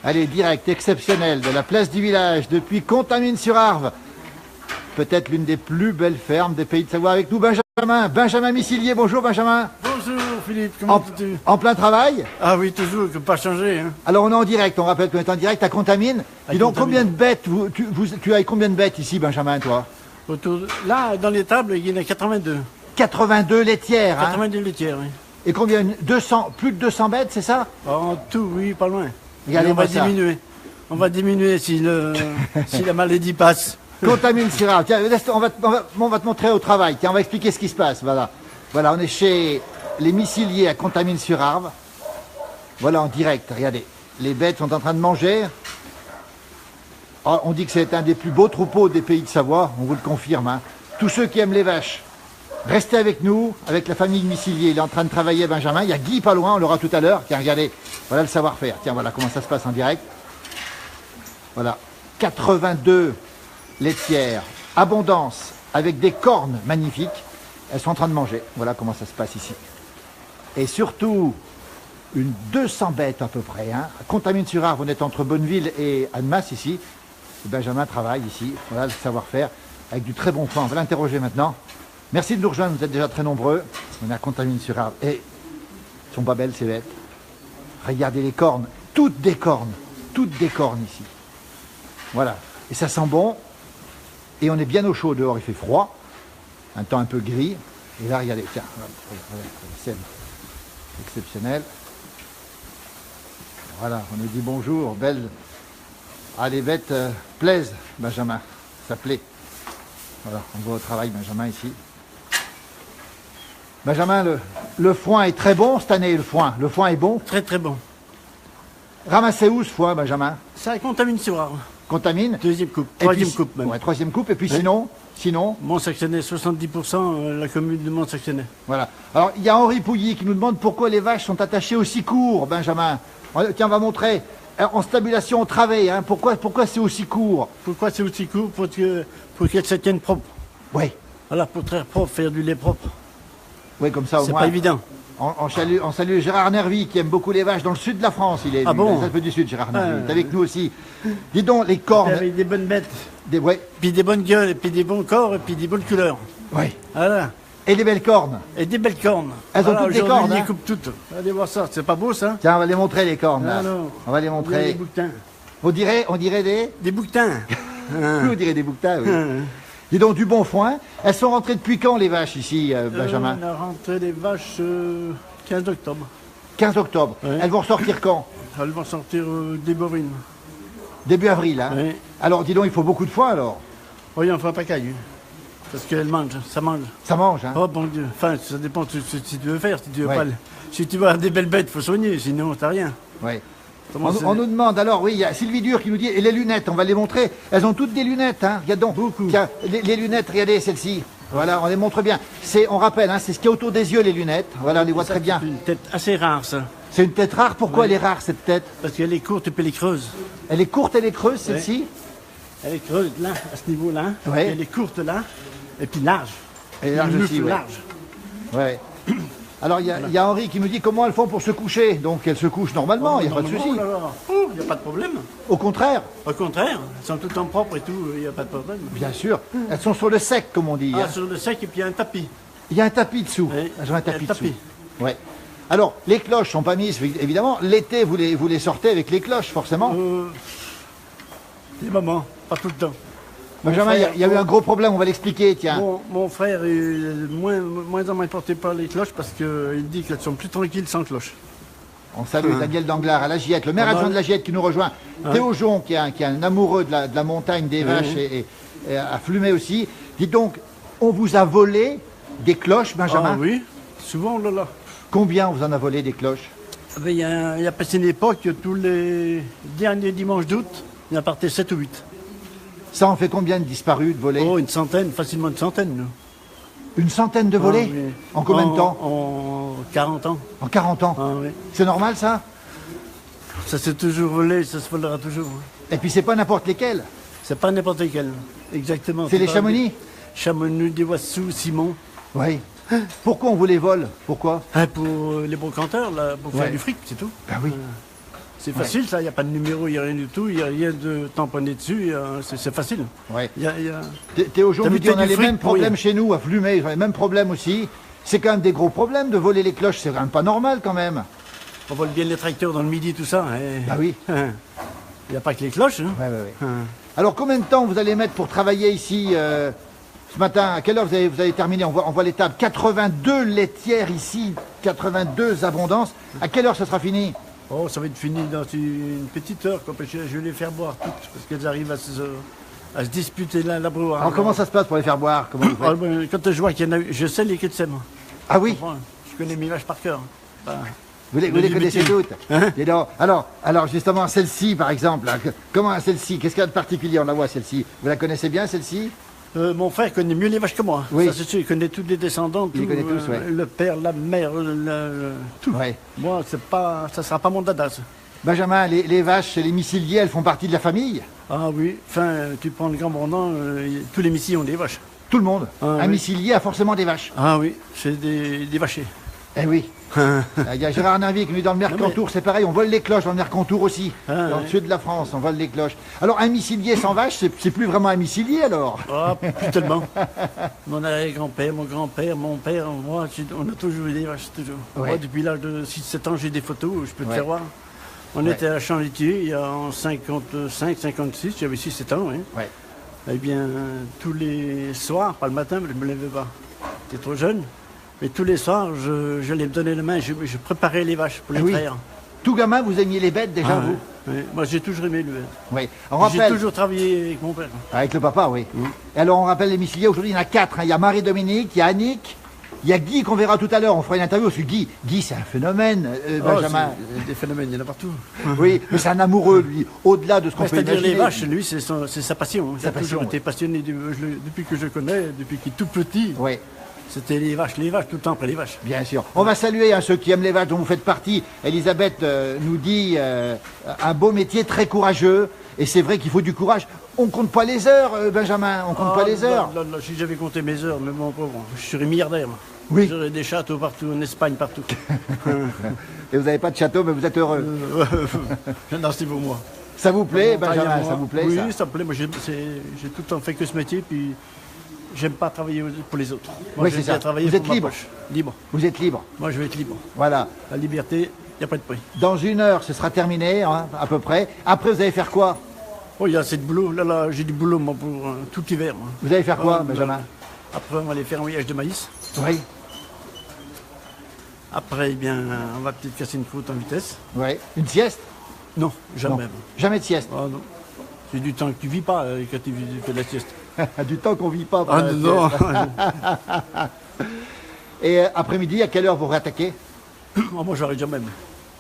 Allez, direct, exceptionnel, de la place du village, depuis Contamine-sur-Arve. Peut-être l'une des plus belles fermes des Pays de Savoie. Avec nous, Benjamin Missilier. Bonjour, Benjamin. Bonjour, Philippe. Comment vas-tu? En plein travail? Ah oui, toujours, que pas changer. Hein. Alors, on est en direct. On rappelle qu'on est en direct à Contamine. Dis donc, combien de bêtes tu as combien de bêtes ici, Benjamin, toi? Là, dans les tables, il y en a 82. 82 laitières, 82 laitières, oui. Et combien? 200, plus de 200 bêtes, c'est ça? En tout, oui, pas loin. Regardez, on va diminuer. On va diminuer si la maladie passe. Contamine-sur-Arve. Tiens, on va te montrer au travail. Tiens, on va expliquer ce qui se passe. Voilà, on est chez les Missiliers à Contamine-sur-Arve. Voilà, en direct. Regardez, les bêtes sont en train de manger. Oh, on dit que c'est un des plus beaux troupeaux des Pays de Savoie. On vous le confirme. Hein. Tous ceux qui aiment les vaches, restez avec nous, avec la famille Missilier. Il est en train de travailler, Benjamin. Il y a Guy pas loin, on l'aura tout à l'heure. Tiens, regardez, voilà le savoir-faire. Tiens, voilà comment ça se passe en direct. Voilà, 82 laitières, abondance, avec des cornes magnifiques. Elles sont en train de manger. Voilà comment ça se passe ici. Et surtout, une 200 bêtes à peu près. Hein. Contamine-sur-Arve, on est entre Bonneville et Annemasse ici. Et Benjamin travaille ici. Voilà le savoir-faire, avec du très bon foin. On va l'interroger maintenant. Merci de nous rejoindre, vous êtes déjà très nombreux. On est à Contamine-sur-Arve. Et elles sont pas belles ces bêtes. Regardez les cornes, toutes des cornes ici. Voilà, et ça sent bon. Et on est bien au chaud dehors, il fait froid. Un temps un peu gris. Et là, regardez, tiens, regardez, scène exceptionnelle. Voilà, on nous dit bonjour, belle. Ah, les bêtes plaisent, Benjamin, ça plaît. Voilà, on va au travail, Benjamin, ici. Benjamin, le foin est très bon cette année, le foin est bon. Très très bon. Ramassez où ce foin, Benjamin? Ça Contamine-sur-Arve. Contamine. Deuxième coupe, troisième coupe même. Ouais, troisième coupe, et puis oui. sinon Mont-Saxonnet, 70%, la commune de Mont-Saxonnet. Voilà. Alors, il y a Henri Pouilly qui nous demande pourquoi les vaches sont attachées aussi court, Benjamin. Tiens, on va montrer. En stabulation au travée, hein. Pourquoi c'est aussi court? Pourquoi c'est aussi court? Pour qu'elles se tiennent propres. Oui. Voilà, pour être propre, faire du lait propre. Oui, comme ça au moins. C'est pas évident. On salue Gérard Nervy qui aime beaucoup les vaches dans le sud de la France. Il est bon? un peu du sud, Gérard Nervy. Il est avec nous aussi. Dis donc, les cornes. Avec des bonnes bêtes. Ouais. Puis des bonnes gueules, et puis des bons corps, et puis des bonnes couleurs. Oui. Voilà. Et des belles cornes. Et des belles cornes. Elles ont toutes des cornes. On les coupe toutes. Allez voir ça, c'est pas beau ça? Tiens, on va les montrer les cornes. Là. Non. On va les montrer. Des bouquetins. On dirait des. Des bouquetins. Oui, on dirait des bouquetins, oui. Dis donc, du bon foin. Elles sont rentrées depuis quand les vaches ici, Benjamin? On a rentré les vaches 15 octobre. 15 octobre. Ouais. Elles vont ressortir quand? Elles vont sortir des bovines. Début avril, hein? Oui. Alors, dis donc, il faut beaucoup de foin alors? Oui, on fait un pacaille. Parce qu'elles mangent, ça mange. Ça mange, hein? Oh bon Dieu. Enfin, ça dépend de ce que tu veux faire. Si tu veux Ouais. pas. Si tu veux avoir des belles bêtes, il faut soigner, sinon t'as rien. Oui. Comment On nous demande, alors oui, il y a Sylvie Dur qui nous dit, et les lunettes, on va les montrer. Elles ont toutes des lunettes, hein? Regarde donc. Beaucoup. Tiens, les lunettes, regardez celles-ci. Voilà, on les montre bien. On rappelle, hein, c'est ce qui est autour des yeux, les lunettes. Voilà, on les voit très bien. C'est une tête assez rare, ça. C'est une tête rare. Pourquoi Ouais. elle est rare, cette tête? Parce qu'elle est courte et puis elle est creuse. Elle est courte, elle est creuse, celle-ci? Elle est creuse là, à ce niveau-là. Ouais. Elle est courte là. Et puis large. Elle est large Une aussi, mufle ouais. large. Ouais. Alors, il y a Henri qui nous dit comment elles font pour se coucher. Donc, elles se couchent normalement, il n'y a pas de souci. Il n'y a pas de problème. Au contraire, Au contraire, elles sont tout en propre et tout, il n'y a pas de problème. bien sûr, elles sont sur le sec, comme on dit. Ah, hein. sur le sec, et puis il y a un tapis. Il y a un tapis dessous. Oui, Elles ont un tapis il y a un dessous. Ouais. Alors, les cloches sont pas mises, évidemment. L'été, vous les sortez avec les cloches, forcément. Des moments, pas tout le temps. Benjamin, il y a eu un gros problème, on va l'expliquer, tiens. Mon frère est moins en moins porté par les cloches parce qu'il dit qu'elles sont plus tranquilles sans cloche. On salue Daniel Danglars à la Giette, le maire adjoint de la Giette qui nous rejoint. Théo Jon, qui est un amoureux de la montagne, des vaches et à Flumet aussi. Dites donc, on vous a volé des cloches, Benjamin? Ah oui, souvent on l'a. Combien on vous en a volé des cloches? Il y a passé une époque, tous les derniers dimanches d'août, il y en a parté 7 ou 8. Ça en fait combien de disparus, de volés? Oh, une centaine, facilement une centaine. Nous. Une centaine de volés? Ah, oui. En combien de temps? En 40 ans. En 40 ans. Ah, oui. C'est normal, ça? Ça s'est toujours volé, ça se volera toujours. Et puis c'est pas n'importe lesquels. C'est pas n'importe lequel. Exactement. C'est les pas Chamonix? Chamonix, des Wassous, Simon. Oui. Pourquoi on vous les vole? Pourquoi? Pour les brocanteurs, là, pour faire du fric, c'est tout. Ben oui. C'est facile, ça. Il n'y a pas de numéro, il n'y a rien du tout. Il n'y a rien de tamponné dessus. C'est facile. Ouais. Il y a- Théo Jour nous dit on a du les fric mêmes pour problèmes rien. chez nous, à Flumet, ils ont les mêmes problèmes aussi. C'est quand même des gros problèmes de voler les cloches, c'est quand même pas normal quand même. On vole bien les tracteurs dans le midi, tout ça. Ah oui. Il n'y a pas que les cloches. Hein. Ouais, ouais, ouais. Hein. Alors combien de temps vous allez mettre pour travailler ici ce matin? À quelle heure vous avez terminé? On voit les tables. 82 laitières ici, 82 abondances. À quelle heure ce sera fini? Oh, ça va être fini dans une petite heure. Quoi, parce que je vais les faire boire toutes, parce qu'elles arrivent à se disputer la brouhaha. Alors comment ça se passe pour les faire boire? Comment vous faites? Ah, ben, quand je vois qu'il y en a, je sais lesquelles c'est, moi. Ah oui, Enfin, je connais mes vaches par cœur. Enfin, vous les du connaissez métier. toutes. Hein? Et alors justement, celle-ci par exemple, là, comment celle-ci? Qu'est-ce qu'il y a de particulier? On la voit celle-ci. Vous la connaissez bien celle-ci? mon frère connaît mieux les vaches que moi. Oui. Ça, c'est sûr, il connaît tous les descendants. Il les connaît tous, ouais. Le père, la mère, tout. Ouais. Moi, ça sera pas mon dada, ça. Benjamin, les vaches, les missiliers, elles font partie de la famille? Ah oui, enfin, tu prends le Grand Brandon, tous les missiles ont des vaches. Tout le monde. Ah, Un oui. missilier a forcément des vaches. Ah oui, c'est des vachers. Eh oui. Il y a Gérard Navy qui nous dit dans le Mercantour, c'est pareil, on vole les cloches dans le Mercantour aussi. Ah, Dans le ouais. sud de la France, on vole les cloches. Alors un missilier sans vache, c'est plus vraiment un missilier alors? Ah, plus tellement. Mon arrière-grand-père, mon grand-père, mon père, moi, on a toujours eu des vaches, toujours. Ouais. Moi, depuis l'âge de 6-7 ans, j'ai des photos, je peux te Ouais. faire voir. On Ouais. était à Champ-Litier, il y a en 55, 56, j'avais 6-7 ans, oui. Ouais. Eh bien, tous les soirs, pas le matin, mais je ne me levais pas. J'étais trop jeune. Mais tous les soirs, je les donnais la main, je préparais les vaches pour les Ah oui. traire. Tout gamin, vous aimiez les bêtes déjà, Ah, vous? ouais. Moi, j'ai toujours aimé le Oui. On J'ai rappelle, toujours travaillé avec mon père. avec le papa, oui. Et alors on rappelle les missiliers, aujourd'hui il y en a 4. Il y a Marie-Dominique, il y a Annick, il y a Guy qu'on verra tout à l'heure. On fera une interview sur Guy. Guy, c'est un phénomène, Benjamin. Oh, des phénomènes, il y en a partout. Oui, mais c'est un amoureux, lui. Au-delà de ce qu'on peut C'est-à-dire imaginer. les vaches, lui, c'est sa passion. Il Sa a toujours passion, été passionné depuis que je connais, depuis qu'il est tout petit. Oui. C'était les vaches, tout le temps après les vaches. Bien sûr. On va saluer ceux qui aiment les vaches dont vous faites partie. Elisabeth nous dit un beau métier très courageux. Et c'est vrai qu'il faut du courage. On compte pas les heures, Benjamin. On compte pas les heures. Là, si j'avais compté mes heures, mais mon pauvre, je serais milliardaire. Moi. Oui. J'aurais des châteaux partout, en Espagne, partout. Et vous n'avez pas de château, mais vous êtes heureux. Non, c'est pour moi. Ça vous plaît, Mon taille à Benjamin? moi. Ça vous plaît, Oui, ça? ça me plaît. Moi, j'ai tout le temps fait que ce métier, puis j'aime pas travailler pour les autres. Moi, Oui, j'aime c'est ça. bien travailler Vous êtes pour ma libre. poche. Libre. Vous êtes libre. Moi, je vais être libre. Voilà. La liberté, il n'y a pas de prix. Dans 1 heure, ce sera terminé, hein, à peu près. Après, vous allez faire quoi? Oh, il y a assez de boulot. Là, j'ai du boulot, moi, pour tout l'hiver. moi. Vous allez faire quoi, Ah, Benjamin? Après, on va aller faire un voyage de maïs. Oui. Après, eh bien, on va peut-être casser une croûte en vitesse. Oui. Une sieste? Non, jamais. Non. Jamais de sieste. Ah, non. C'est du temps que tu vis pas quand tu fais de la sieste. Du temps qu'on vit pas. Ah pendant la non, sieste. Et après-midi, à quelle heure vous réattaquez? Oh, moi j'arrête jamais.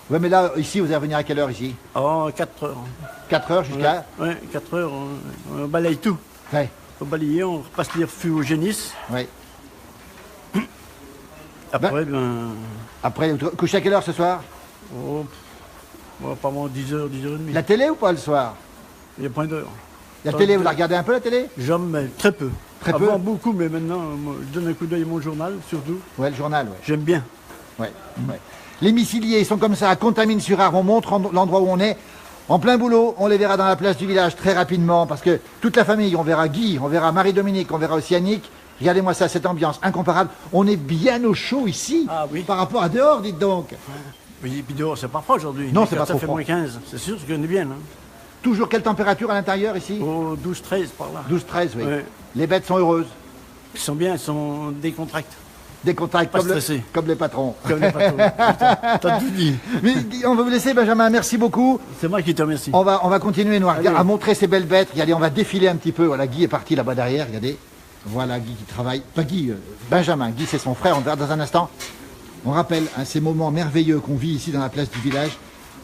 Oui, mais là, ici, vous allez venir à quelle heure ici? Oh, 4 heures. 4 heures jusqu'à? Ouais, 4 heures, on balaye tout. Oui. On balaye, on repasse les refus au génisse. Oui. Après, Après, vous couchez à quelle heure ce soir? pas moins 10h, 10h30. La télé ou pas le soir? Il n'y a point d'heure. La télé, vous la regardez un peu la télé? Jamais, très peu. Très peu? Avant beaucoup, mais maintenant, moi, je donne un coup d'œil à mon journal, surtout. Ouais, le journal, ouais. J'aime bien. Ouais, ouais. Les missiliers, ils sont comme ça, à Contamine-sur-Arve. On montre l'endroit où on est. En plein boulot, on les verra dans la place du village très rapidement, parce que toute la famille, on verra Guy, on verra Marie-Dominique, on verra aussi Annick. Regardez-moi ça, cette ambiance incomparable. On est bien au chaud ici, Ah oui. par rapport à dehors, dites donc. Oui, et puis dehors, c'est pas froid aujourd'hui. Non, Mais c'est quand pas ça trop fait froid. moins 15, c'est sûr, c'est qu'on est bien. Hein. Toujours quelle température à l'intérieur ici? Oh, 12, 13 par là. 12-13, oui. Ouais. Les bêtes sont heureuses. Ils sont bien, ils sont décontractés. Des contacts Pas comme, stressés. comme les patrons. Comme les patrons. T'as tout dit. Mais on va vous laisser, Benjamin. Merci beaucoup. C'est moi qui te remercie. On va continuer nous, Allez. à montrer ces belles bêtes. Regardez, on va défiler un petit peu. Voilà, Guy est parti là-bas derrière. Regardez. Voilà Guy qui travaille. Pas Guy, Benjamin. Guy, c'est son frère. On verra dans un instant. On rappelle ces moments merveilleux qu'on vit ici dans la place du village.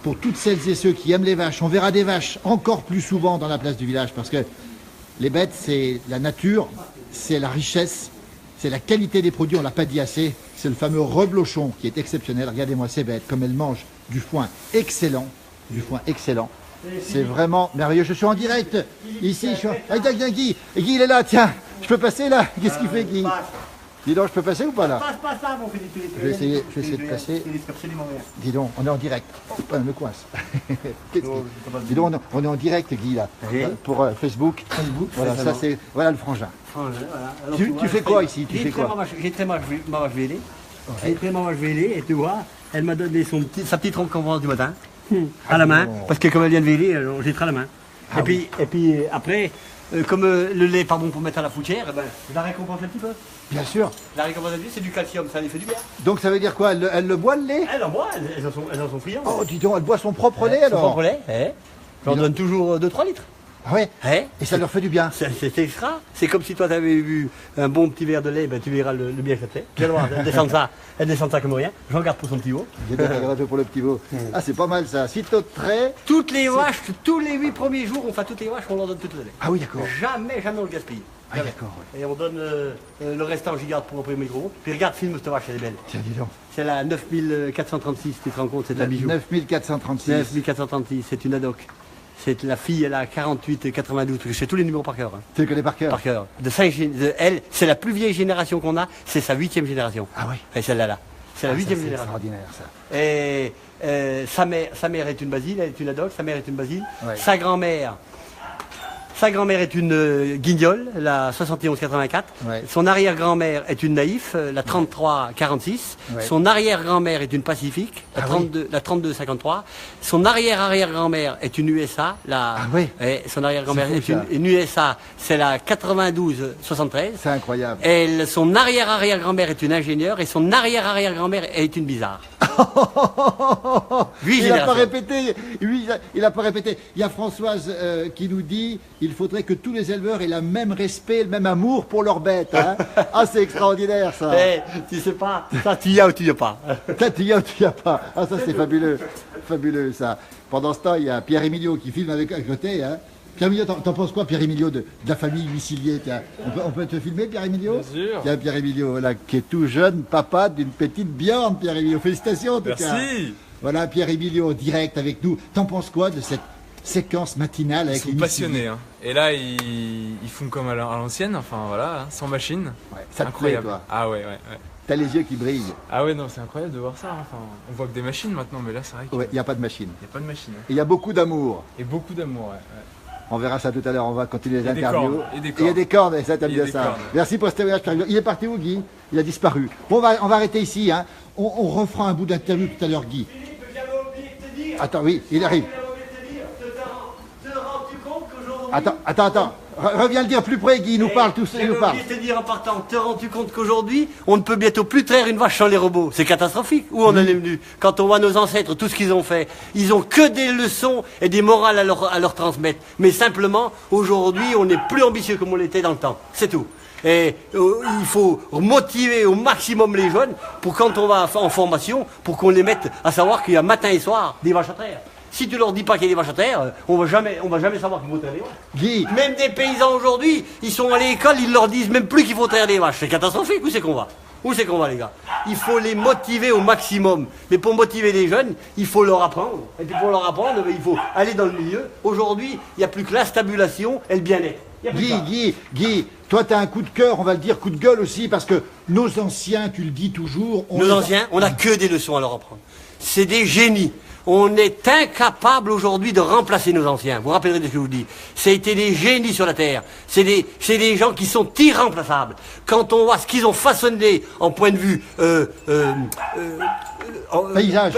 Pour toutes celles et ceux qui aiment les vaches, on verra des vaches encore plus souvent dans la place du village parce que les bêtes, c'est la nature, c'est la richesse, c'est la qualité des produits, on ne l'a pas dit assez. C'est le fameux reblochon qui est exceptionnel. Regardez-moi ces bêtes, comme elles mangent du foin excellent. Du foin excellent. C'est vraiment merveilleux. Je suis en direct ici. Ah, tiens, Guy. Guy, il est là, tiens. Je peux passer là? Qu'est-ce qu'il fait, Guy? Dis donc, je peux passer ou pas là? Passe là, mon Philippe. Je vais essayer de passer. Il risque absolument rien. Dis donc, on est en direct. Oh, pas me coince. Dis donc, on est en direct, Guy, là, Oui. pour Facebook. Voilà, ça c'est. Voilà le frangin. Tu fais quoi ici? Tu fais quoi? J'ai très ma vache vélée. J'ai très ma vache vélée et tu vois, elle m'a donné sa petite récompense du matin à la main, parce que comme elle vient de véler, j'ai très à la main. Et puis après, comme le lait pas bon pour mettre à la foutière, eh ben, je la récompense un petit peu. Bien sûr. La récompense un petit peu, c'est du calcium, ça lui fait du bien. Donc ça veut dire quoi? Elle le boit le lait? Elle en boit, elles en sont friandes. Oh, dis donc, elle boit son propre lait Son alors? propre lait, j'en donne toujours 2-3 litres. Ah ouais? Eh, Et ça leur fait du bien? c'est extra. C'est comme si toi tu avais vu un bon petit verre de lait, ben, tu verras le bien que ça fait. Tu vas voir, elle descend ça comme rien. J'en garde pour son petit veau. J'ai bien regardé pour le petit veau. Ah, c'est pas mal ça. Sitôt de trait. Toutes les vaches, tous les 8 premiers jours, toutes les vaches, on leur donne tout le lait. Ah oui, d'accord. Jamais on le gaspille. Ah, d'accord. Ouais. Et on donne le restant, j'y garde pour un premier gros. Puis regarde, filme cette vache, elle est belle. Tiens, dis donc. C'est la 9436, tu te rends compte, c'est de la bijou. 9436. 9436, c'est une adoc. C'est la fille, elle a 48 92, parce que je sais tous les numéros par cœur. Hein. Tu le connais par cœur? Par cœur. Elle, c'est la plus vieille génération qu'on a, c'est sa 8e génération. Ah oui. Et celle-là. C'est la 8e C'est génération. extraordinaire ça. Et sa mère est une basile, elle est une adoc, sa mère est une basile. Ouais. Sa grand-mère est une guignole, la 71-84. Ouais. Son arrière-grand-mère est une naïf, la 33-46. Ouais. Son arrière-grand-mère est une pacifique, la, Ah 32, la 32-53. Son arrière-arrière-grand-mère est une USA. Ah oui. Son arrière-grand-mère C'est est fou, ça. une USA, c'est la 92-73. C'est incroyable. Son arrière-arrière-grand-mère est une ingénieure et son arrière-arrière-grand-mère est une bizarre. Il n'a pas générations. répété. Oui, il n'a pas répété. Il y a Françoise qui nous dit il faudrait que tous les éleveurs aient le même respect, le même amour pour leurs bêtes. Hein. Ah, c'est extraordinaire ça. Tu sais pas, ça tu y as ou tu y as pas. Là, tu y as ou tu y as pas. Ah, ça c'est fabuleux. Fabuleux ça. Pendant ce temps, il y a Pierre Emilio qui filme avec à côté. Hein. Pierre Emilio, t'en penses quoi, Pierre Emilio, de la famille Huissilier? On peut te filmer, Pierre Emilio? Bien sûr. Il y a Pierre Emilio, voilà, qui est tout jeune, papa d'une petite biorne, Pierre Emilio. Félicitations, en tout cas. Merci. Voilà, Pierre Emilio, en direct avec nous. T'en penses quoi de cette séquence matinale Ils avec sont les passionnés. Hein. Et là, ils font comme à l'ancienne, enfin voilà, hein, sans machine. Ouais, ça te plaît, Incroyable. toi. Ah ouais. T'as les yeux qui brillent. Ah ouais, non, c'est incroyable de voir ça. Enfin, on voit que des machines maintenant, mais là, c'est vrai qu'il Ouais, il n'y a pas de machine. n'y a pas de machine. Hein. Et il y a beaucoup d'amour. Et beaucoup d'amour, ouais. On verra ça tout à l'heure, on va continuer les Et des interviews. cordes, et des il y a des cordes, et ça t'aimes Et bien des ça. cordes. Merci pour ce témoignage, Pierre Emilio. Il est parti où, Guy? Il a disparu. Bon, on va arrêter ici. Hein. On refera un bout d'interview tout à l'heure, Guy. Philippe, j'avais oublié de te dire. Attends, oui, il arrive. J'avais oublié de te dire. Te rends-tu compte qu'aujourd'hui. Attends. Reviens le dire plus près, Guy, il nous parle tout seul, il J'avais nous parle. oublié de te dire en partant. Te rends-tu compte qu'aujourd'hui, on ne peut bientôt plus traire une vache sans les robots? C'est catastrophique. Où on en est venu? Quand on voit nos ancêtres, tout ce qu'ils ont fait, ils ont que des leçons et des morales à leur transmettre. Mais simplement, aujourd'hui, on est plus ambitieux comme on l'était dans le temps. C'est tout. Et il faut motiver au maximum les jeunes pour quand on va en formation, pour qu'on les mette à savoir qu'il y a matin et soir des vaches à traire. Si tu leur dis pas qu'il y a des vaches à traire, on va jamais savoir qu'il faut traire des vaches. Guy, Même des paysans aujourd'hui, ils sont à l'école, ils leur disent même plus qu'il faut traire des vaches. C'est catastrophique. Où c'est qu'on va? Où c'est qu'on va, les gars? Il faut les motiver au maximum. Mais pour motiver les jeunes, il faut leur apprendre. Et puis pour leur apprendre, il faut aller dans le milieu. Aujourd'hui, il n'y a plus que la stabulation et le bien-être. Il y a plus que ça. Guy, toi t'as un coup de cœur, on va le dire coup de gueule aussi, parce que nos anciens, tu le dis toujours... Nos anciens, on n'a que des leçons à leur apprendre. C'est des génies. On est incapable aujourd'hui de remplacer nos anciens. Vous vous rappellerez de ce que je vous dis. C'était des génies sur la terre. C'est des gens qui sont irremplaçables. Quand on voit ce qu'ils ont façonné en point de vue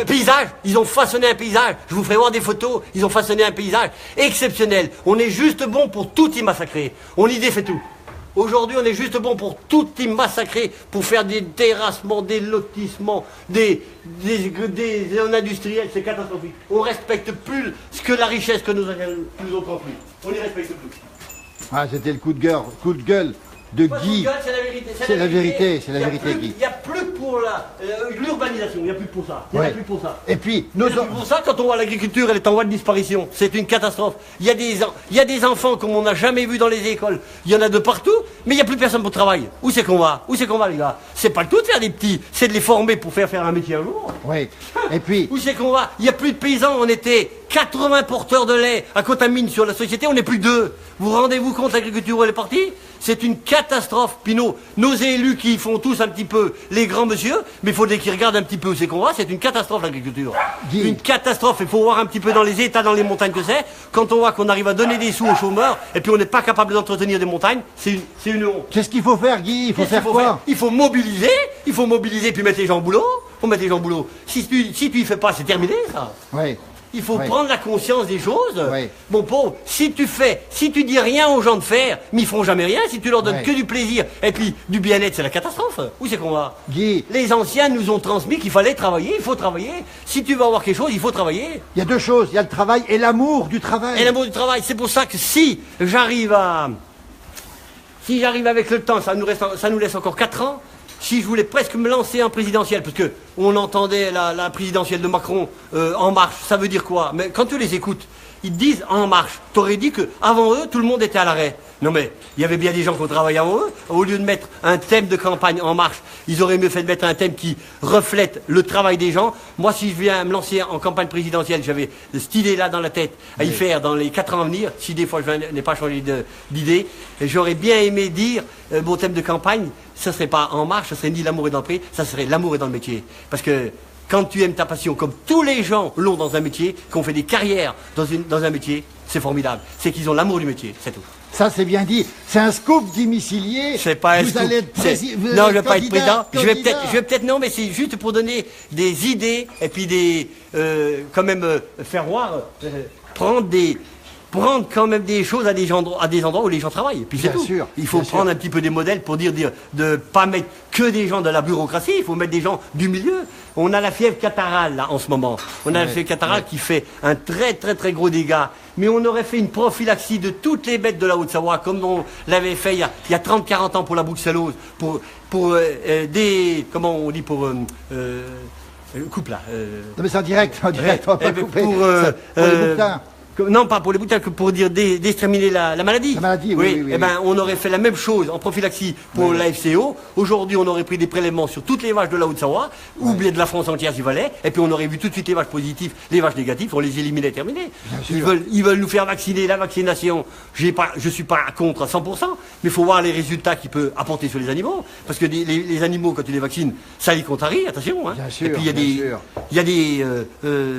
paysage, ils ont façonné un paysage. Je vous ferai voir des photos. Ils ont façonné un paysage exceptionnel. On est juste bon pour tout y massacrer. On y défait tout. Aujourd'hui, on est juste bon pour tout y massacrer, pour faire des terrassements, des lotissements, des zones industrielles, c'est catastrophique. On respecte plus ce que la richesse que nous ont construit. On n'y respecte plus. Ah, c'était le coup de gueule de Guy. C'est la vérité. C'est la vérité, c'est la vérité, Guy. Il n'y a plus que pour l'urbanisation, il n'y a plus que pour ça. Il n'y a Ouais. plus pour ça. Et puis, C'est pour ça, quand on voit l'agriculture, elle est en voie de disparition. C'est une catastrophe. Il y a des enfants comme on n'a jamais vu dans les écoles. Il y en a de partout, mais il n'y a plus personne pour le travail. Où c'est qu'on va? Où c'est qu'on va, les gars? C'est pas le tout de faire des petits, c'est de les former pour faire un métier un jour. Oui. Et puis, Où c'est qu'on va? Il n'y a plus de paysans. On était 80 porteurs de lait à Contamine sur la société, on n'est plus que 2. Vous rendez-vous compte, l'agriculture, elle est partie? C'est une catastrophe. Puis nos élus qui font tous un petit peu les grands monsieur, mais il faudrait qu'ils regardent un petit peu où c'est qu'on va, c'est une catastrophe l'agriculture. Une catastrophe, il faut voir un petit peu dans les états, dans les montagnes que c'est. Quand on voit qu'on arrive à donner des sous aux chômeurs, et puis on n'est pas capable d'entretenir des montagnes, c'est une honte. Qu'est-ce qu'il faut faire, Guy? Il faut faire quoi? Il faut mobiliser, puis mettre les gens au boulot. Faut mettre les gens au boulot. Si tu y fais pas, c'est terminé, ça. Oui. Il faut prendre la conscience des choses. Oui. Mon pauvre, si tu dis rien aux gens de faire, mais ils feront jamais rien. Si tu leur donnes que du plaisir et puis du bien-être, c'est la catastrophe. Où c'est qu'on va? Guy. Les anciens nous ont transmis qu'il fallait travailler, il faut travailler. Si tu veux avoir quelque chose, il faut travailler. Il y a deux choses, il y a le travail et l'amour du travail. Et l'amour du travail, c'est pour ça que si j'arrive avec le temps, ça nous laisse encore 4 ans. Si je voulais presque me lancer en présidentielle, parce que on entendait la présidentielle de Macron en marche, ça veut dire quoi? Mais quand tu les écoutes, ils te disent en marche. T'aurais dit que avant eux, tout le monde était à l'arrêt. Non mais, il y avait bien des gens qui ont travaillé avant eux. Au lieu de mettre un thème de campagne en marche, ils auraient mieux fait de mettre un thème qui reflète le travail des gens. Moi, si je viens me lancer en campagne présidentielle, j'avais cette idée-là dans la tête à y faire dans les 4 ans à venir, si des fois je n'ai pas changé d'idée. J'aurais bien aimé dire, mon thème de campagne, ça serait pas en marche, ça serait ni l'amour est dans le prix, ça serait l'amour est dans le métier. Parce que quand tu aimes ta passion, comme tous les gens l'ont dans un métier, qu'on fait des carrières dans un métier, c'est formidable. C'est qu'ils ont l'amour du métier, c'est tout. Ça, c'est bien dit. C'est un scoop domicilié. C'est pas un vous scoop. Allez être non, je vais pas être président. Je vais candidat. peut-être non, mais c'est juste pour donner des idées et puis quand même faire voir, prendre quand même des choses à des endroits où les gens travaillent. Et puis c'est Bien tout. sûr, Il faut bien prendre sûr. un petit peu des modèles pour dire de pas mettre que des gens de la bureaucratie, il faut mettre des gens du milieu. On a la fièvre catarrhale là en ce moment. On a la fièvre catarrhale qui fait un très très très gros dégât. Mais on aurait fait une prophylaxie de toutes les bêtes de la Haute-Savoie, comme on l'avait fait il y a 30-40 ans pour la bruxellose, pour comment on dit, coupe là. Non, mais c'est en direct, on va pas couper. Pour les bouquins. Non, pas pour les boutins, que pour dire d'exterminer la maladie. La maladie, oui. Eh ben, on aurait fait la même chose en prophylaxie pour la FCO. Aujourd'hui, on aurait pris des prélèvements sur toutes les vaches de la Haute-Savoie, ou bien de la France entière s'il fallait, et puis on aurait vu tout de suite les vaches positives, les vaches négatives, on les éliminait, terminé. Ils veulent nous faire vacciner, la vaccination. Je suis pas contre à 100%, mais il faut voir les résultats qu'il peut apporter sur les animaux. Parce que les animaux, quand tu les vaccines, ça les contrarie, attention. Hein. Bien sûr, et puis il y a des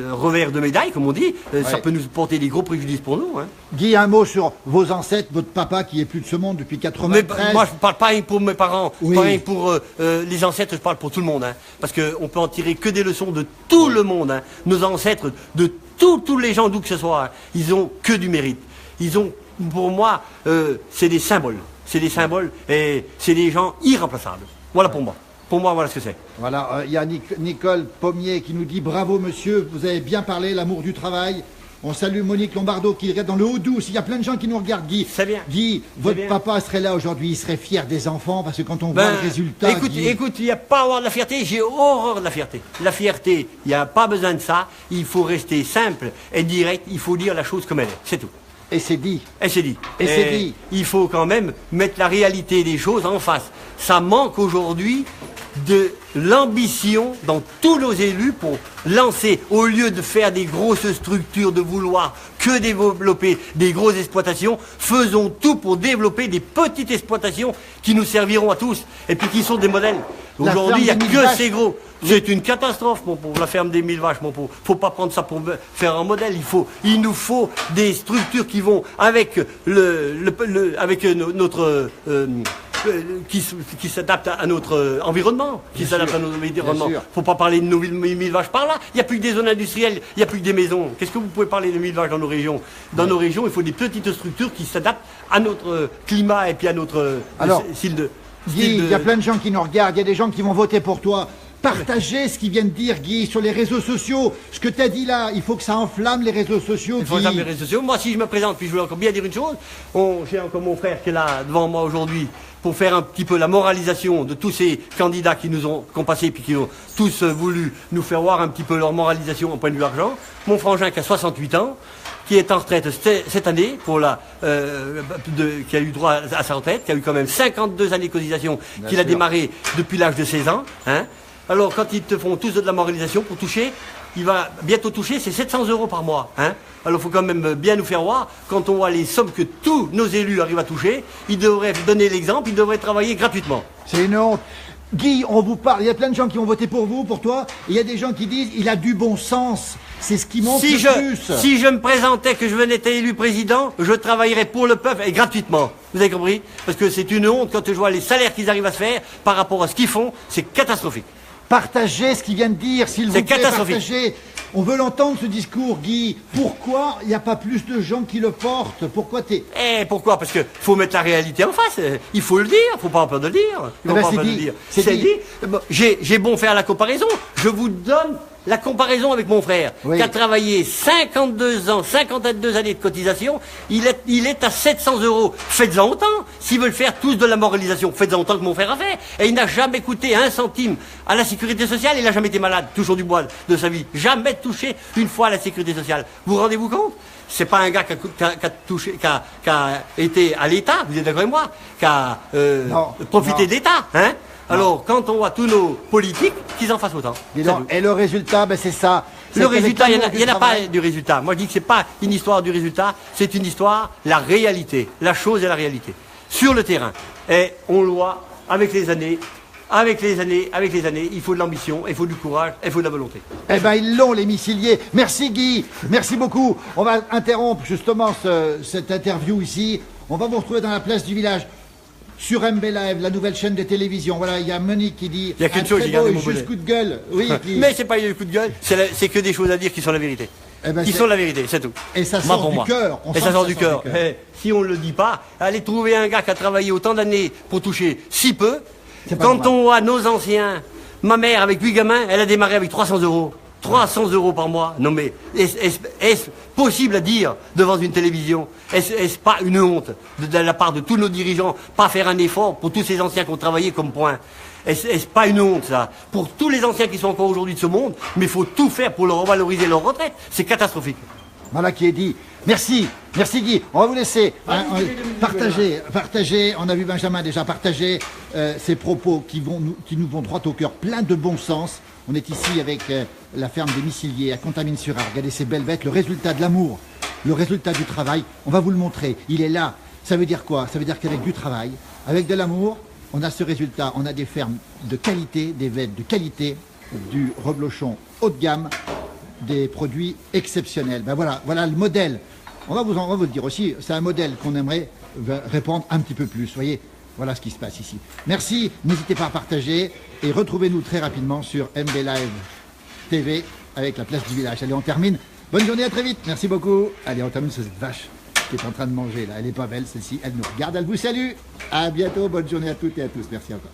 revers de médaille, comme on dit. Ça peut nous porter des gros préjudices pour nous. Hein. Guy, un mot sur vos ancêtres, votre papa qui est plus de ce monde depuis 93. Mais, moi, je ne parle pas rien pour mes parents, Oui. pas rien pour les ancêtres, je parle pour tout le monde. Hein. Parce qu'on peut en tirer que des leçons de tout le monde. Hein. Nos ancêtres, de tous les gens d'où que ce soit, hein, ils ont que du mérite. Ils ont, pour moi, c'est des symboles. C'est des symboles et c'est des gens irremplaçables. Voilà pour moi. Pour moi, voilà ce que c'est. Voilà, il y a Nicole Pommier qui nous dit « Bravo monsieur, vous avez bien parlé, l'amour du travail ». On salue Monique Lombardo qui regarde dans le Haut-Doubs. Il y a plein de gens qui nous regardent, Guy. C'est bien. Guy, votre papa serait là aujourd'hui, il serait fier des enfants parce que quand on voit le résultat... Écoute, il n'y a pas à avoir de la fierté, j'ai horreur de la fierté. La fierté, il n'y a pas besoin de ça. Il faut rester simple et direct, il faut dire la chose comme elle est, c'est tout. Et c'est dit. Et c'est dit. Et c'est dit. Il faut quand même mettre la réalité des choses en face. Ça manque aujourd'hui de l'ambition dans tous nos élus pour lancer, au lieu de faire des grosses structures, de vouloir que développer des grosses exploitations, faisons tout pour développer des petites exploitations qui nous serviront à tous et puis qui sont des modèles. Aujourd'hui, il n'y a que ces gros. C'est une catastrophe, mon pauvre, la ferme des 1000 vaches, mon pauvre. Faut pas prendre ça pour faire un modèle. Il nous faut des structures qui vont avec notre qui s'adaptent à notre environnement, s'adaptent à notre environnement. Faut pas parler de nos 1000 vaches par là. Il n'y a plus que des zones industrielles, il n'y a plus que des maisons. Qu'est-ce que vous pouvez parler de 1000 vaches dans nos régions? Dans nos régions, il faut des petites structures qui s'adaptent à notre climat et puis à notre style de... Guy, il y a plein de gens qui nous regardent, il y a des gens qui vont voter pour toi. Partagez ce qu'ils viennent de dire, Guy, sur les réseaux sociaux. Ce que tu as dit là, il faut que ça enflamme les réseaux sociaux. Il faut enflammer les réseaux sociaux. Moi, si je me présente, puis je voulais encore bien dire une chose, j'ai encore mon frère qui est là devant moi aujourd'hui pour faire un petit peu la moralisation de tous ces candidats qui ont passé puis qui ont tous voulu nous faire voir un petit peu leur moralisation au point de vue argent. Mon frangin qui a 68 ans, qui est en retraite cette année, qui a eu droit à sa retraite, qui a eu quand même 52 années de cotisation, qu'il a démarré depuis l'âge de 16 ans. Hein. Alors quand ils te font tous de la moralisation pour toucher il va bientôt toucher, c'est 700 € par mois. Hein. Alors il faut quand même bien nous faire voir, quand on voit les sommes que tous nos élus arrivent à toucher, ils devraient donner l'exemple, ils devraient travailler gratuitement. C'est une honte. Guy, on vous parle, il y a plein de gens qui ont voté pour vous, pour toi, et il y a des gens qui disent il a du bon sens. C'est ce qui monte le plus. Si je me présentais, que je venais être élu président, je travaillerais pour le peuple et gratuitement. Vous avez compris? Parce que c'est une honte quand je vois les salaires qu'ils arrivent à se faire par rapport à ce qu'ils font, c'est catastrophique. Partagez ce qu'il vient de dire, s'il vous plaît, catastrophique. partagez. On veut l'entendre, ce discours, Guy. Pourquoi il n'y a pas plus de gens qui le portent? Pourquoi t'es... Pourquoi? Parce qu'il faut mettre la réalité en face. Il faut le dire, il ne faut pas avoir peur de le dire. C'est dit. Bon, j'ai bon faire la comparaison. Je vous donne la comparaison avec mon frère, qui a travaillé 52 ans, 52 années de cotisation. Il est à 700 €. Faites-en autant. S'ils veulent faire tous de la moralisation, faites-en autant que mon frère a fait. Et il n'a jamais coûté un centime à la sécurité sociale. Il n'a jamais été malade, toujours du bois de sa vie. Jamais touché une fois à la sécurité sociale. Vous rendez-vous compte? C'est pas un gars qui a été à l'État, vous êtes d'accord avec moi, qui a profité de l'État, hein? Alors, quand on voit tous nos politiques, qu'ils en fassent autant. Et le résultat, ben c'est ça. Le résultat, il n'y en a pas du résultat. Moi, je dis que c'est pas une histoire du résultat, c'est une histoire, la réalité. La chose est la réalité. Sur le terrain. Et on le voit avec les années. Avec les années, il faut de l'ambition, il faut du courage, il faut de la volonté. Eh ben ils l'ont, les missiliers. Merci Guy, merci beaucoup. On va interrompre justement cette interview ici. On va vous retrouver dans la place du village. Sur MB Live, la nouvelle chaîne de télévision. Voilà, il y a Monique qui dit... Il y a qu'une chose, j'ai gardé mon bonnet. Juste coup de gueule. Oui, Mais c'est pas un coup de gueule, c'est que des choses à dire qui sont la vérité. Qui sont la vérité, c'est tout. Et ça sort du cœur. Et ça sort du cœur. Si on ne le dit pas, allez trouver un gars qui a travaillé autant d'années pour toucher si peu. Quand on voit nos anciens, ma mère avec 8 gamins, elle a démarré avec 300 €. 300 € par mois. Non mais, est-ce possible à dire devant une télévision? Est-ce pas une honte de la part de tous nos dirigeants, pas faire un effort pour tous ces anciens qui ont travaillé comme point? Est-ce pas une honte ça? Pour tous les anciens qui sont encore aujourd'hui de ce monde, mais il faut tout faire pour leur revaloriser leur retraite. C'est catastrophique. Voilà qui est dit. Merci, merci Guy. On va vous laisser partager. On a vu Benjamin déjà partager ces propos qui nous vont droit au cœur, plein de bon sens. On est ici avec la ferme des Missiliers à Contamine-sur-Arve. Regardez ces belles bêtes, le résultat de l'amour, le résultat du travail. On va vous le montrer. Il est là. Ça veut dire quoi? Ça veut dire qu'avec du travail, avec de l'amour, on a ce résultat. On a des fermes de qualité, des bêtes de qualité, du reblochon haut de gamme, des produits exceptionnels. Ben voilà le modèle. On va vous le dire aussi, c'est un modèle qu'on aimerait répandre un petit peu plus. Voyez, voilà ce qui se passe ici. Merci, n'hésitez pas à partager et retrouvez-nous très rapidement sur MB Live TV avec la place du village. Allez, on termine. Bonne journée, à très vite. Merci beaucoup. Allez, on termine sur cette vache qui est en train de manger là. Elle est pas belle celle-ci, elle nous regarde, elle vous salue. À bientôt, bonne journée à toutes et à tous. Merci encore.